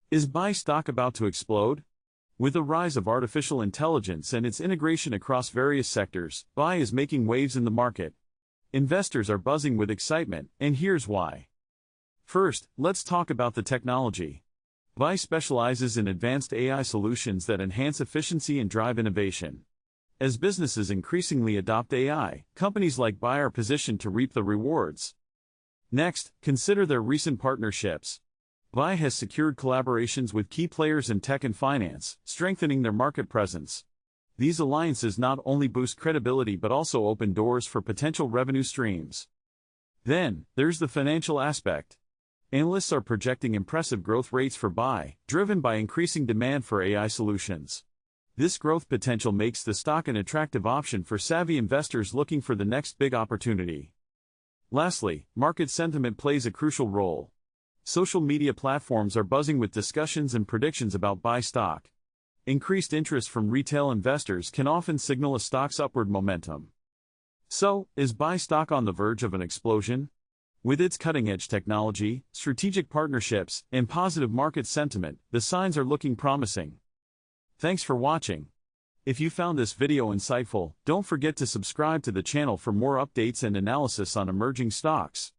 Is Bbai stock about to explode? With the rise of artificial intelligence and its integration across various sectors, Bbai is making waves in the market. Investors are buzzing with excitement, and here's why. First, let's talk about the technology. Bbai specializes in advanced AI solutions that enhance efficiency and drive innovation. As businesses increasingly adopt AI, companies like Bbai are positioned to reap the rewards. Next, consider their recent partnerships. Bbai has secured collaborations with key players in tech and finance, strengthening their market presence. These alliances not only boost credibility but also open doors for potential revenue streams. Then, there's the financial aspect. Analysts are projecting impressive growth rates for Bbai, driven by increasing demand for AI solutions. This growth potential makes the stock an attractive option for savvy investors looking for the next big opportunity. Lastly, market sentiment plays a crucial role. Social media platforms are buzzing with discussions and predictions about Bbai stock. Increased interest from retail investors can often signal a stock's upward momentum. So, is Bbai stock on the verge of an explosion? With its cutting-edge technology, strategic partnerships, and positive market sentiment, the signs are looking promising. Thanks for watching. If you found this video insightful, don't forget to subscribe to the channel for more updates and analysis on emerging stocks.